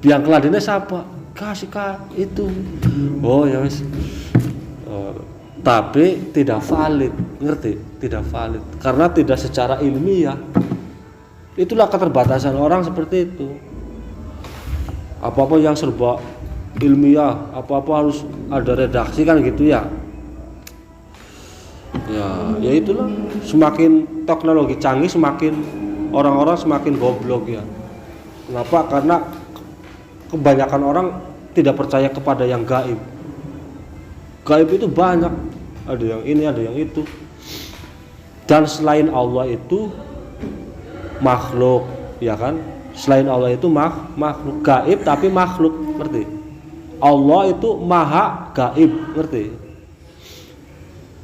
Biang keladine siapa? Kasih itu. Oh ya wis. Tapi tidak valid, ngerti? Tidak valid karena tidak secara ilmiah. Itulah keterbatasan orang seperti itu. Apa-apa yang serba ilmiah, apa-apa harus ada redaksi kan gitu ya. Ya itulah, semakin teknologi canggih semakin orang-orang semakin goblok ya. Kenapa? Karena kebanyakan orang tidak percaya kepada yang gaib. Gaib itu banyak, ada yang ini, ada yang itu. Dan selain Allah itu makhluk, ya kan? Selain Allah itu makhluk, gaib tapi makhluk, ngerti? Allah itu maha gaib, ngerti?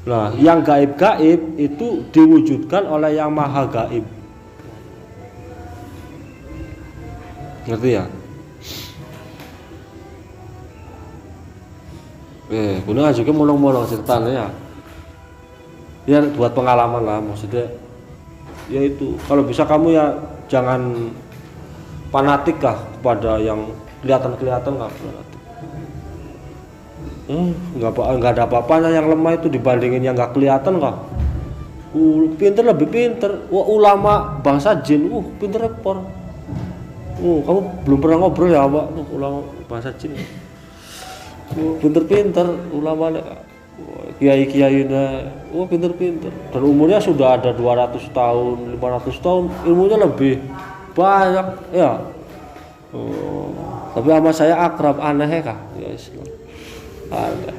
Nah, yang gaib-gaib itu diwujudkan oleh yang maha gaib. Ngerti ya? Gunung juga molong-molong ceritanya ya. Ya buat pengalaman lah, maksudnya. Ya itu, kalau bisa kamu ya jangan fanatik lah kepada yang kelihatan nggak fanatik. Nggak ada apa-apanya yang lemah itu dibandingin yang nggak kelihatan kah? Pinter lebih pinter. Wah, ulama bangsa jin, pinter repor. Kamu belum pernah ngobrol ya Pak? Ulama bangsa jin. Pinter-pinter ulama kiai-kiainya. Pinter-pinter. Dan umurnya sudah ada 200 tahun, 500 tahun, ilmunya lebih banyak ya. Tapi sama saya akrab, aneh kah? Ya Islam. Ada.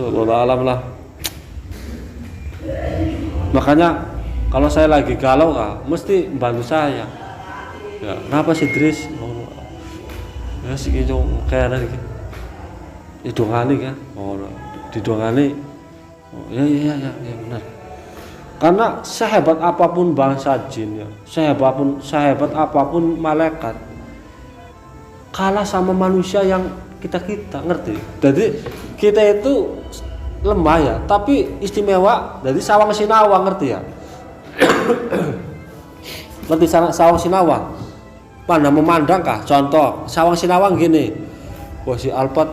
Wallahu alam lah. Makanya kalau saya lagi galau kah, mesti bantu saya. Ya, kenapa sih Dris? Ya sih gitu kayak ada gitu. Didongani kan? Didongani. Ya benar. Karena sehebat apapun bangsa jin ya, sehebat apapun malaikat, kalah sama manusia yang kita ngerti. Jadi kita itu lemah ya, tapi istimewa. Jadi sawang sinawang, ngerti ya? Ngerti sawang sinawang? Mana memandang kah? Contoh sawang sinawang gini. Wah si Alpat,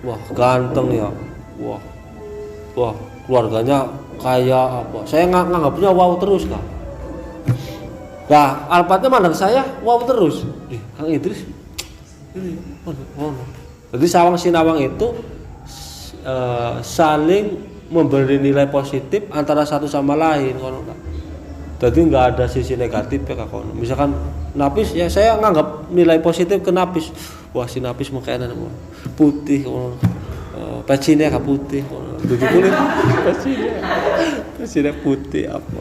wah ganteng ya, wah keluarganya kaya apa? Saya nganggapnya wow terus kah? Nah Alpatnya mandang saya wow terus. Kang Idris ini, jadi sawang sinawang itu saling memberi nilai positif antara satu sama lain, jadi nggak ada sisi negatif ya kak. Misalkan Napis ya saya nganggap nilai positif ke Napis. Wah si Napis mukanya putih, pecinya kak putih, tujuh kulit pecinya putih apa.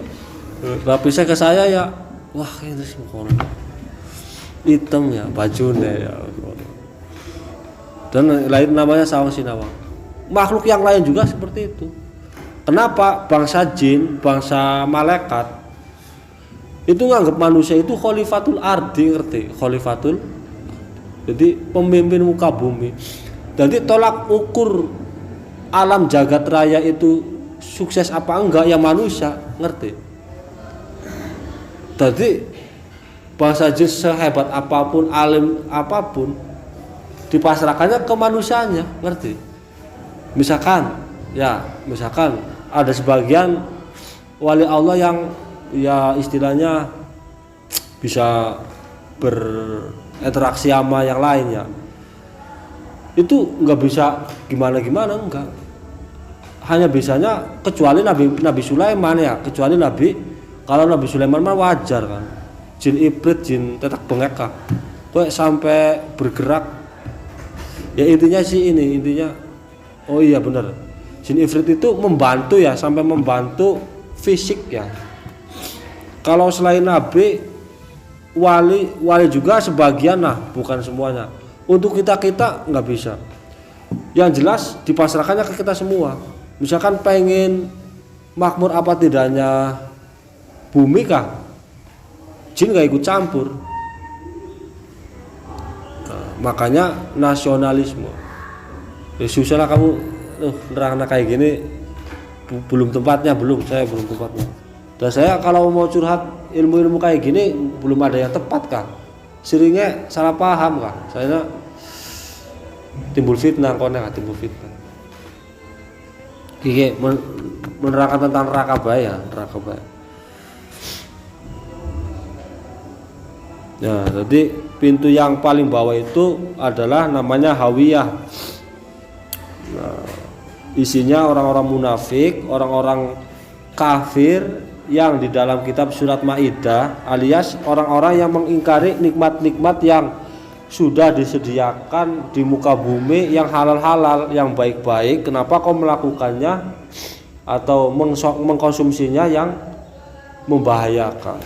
Napisnya ke saya ya, wah itu sih hitam ya bajunya ya. Dan lain namanya sawang sinawang. Makhluk yang lain juga seperti itu. Kenapa bangsa jin, bangsa malaikat itu nganggap manusia itu khalifatul ardi, ngerti? Khalifatul, jadi pemimpin muka bumi. Jadi tolak ukur alam jagat raya itu sukses apa enggak ya manusia, ngerti? Jadi bangsa jin sehebat apapun, alim apapun, dipasrahkannya ke manusianya, ngerti? Misalkan ada sebagian wali Allah yang ya istilahnya bisa berinteraksi sama yang lainnya, itu nggak bisa gimana enggak, hanya bisanya kecuali Nabi Sulaiman ya, kecuali kalau Nabi Sulaiman mah wajar kan, jin ibrit, jin tetak bengek kah, kok sampai bergerak ya. Intinya oh iya benar, jin ifrit itu membantu ya, sampai membantu fisik ya. Kalau selain nabi, wali juga sebagian lah, bukan semuanya. Untuk kita nggak bisa. Yang jelas dipasrahkannya ke kita semua. Misalkan pengen makmur apa tidaknya bumi kah, jin nggak ikut campur. Makanya nasionalisme. Susah lah kamu nerang kayak gini, belum tempatnya, saya belum tempatnya. Dan saya kalau mau curhat ilmu-ilmu kayak gini belum ada yang tepat kah. seringnya salah paham kah saya timbul fitnah timbul fitnah iki menerangkan tentang neraka bahaya. Nah, jadi pintu yang paling bawah itu adalah namanya hawiyah. Nah, isinya orang-orang munafik, orang-orang kafir yang di dalam kitab surat Maidah, alias orang-orang yang mengingkari nikmat-nikmat yang sudah disediakan di muka bumi yang halal-halal, yang baik-baik. Kenapa kau melakukannya atau mengkonsumsinya yang membahayakan?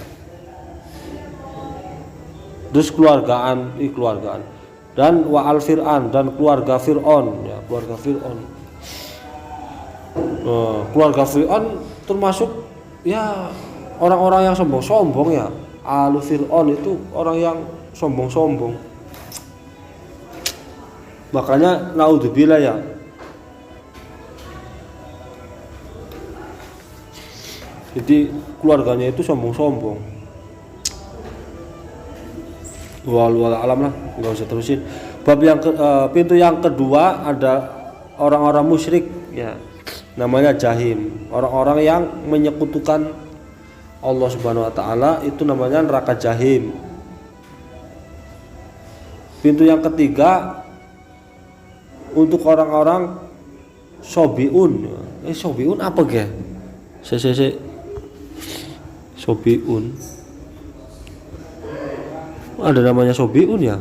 Terus keluargaan dan wa al fir'an dan keluarga Fir'aun ya, keluarga Fir'aun termasuk ya orang-orang yang sombong ya. Al Fir'aun itu orang yang sombong. Makanya naudzubillah ya. Jadi keluarganya itu sombong. Walau alam lah, nggak usah terusin. Bab yang pintu yang kedua ada orang-orang musyrik ya, namanya jahim. Orang-orang yang menyekutukan Allah Subhanahu Wa Taala itu namanya neraka jahim. Pintu yang ketiga untuk orang-orang sobiun. Sobiun apa ge? Sobiun. Ada namanya sobiun ya.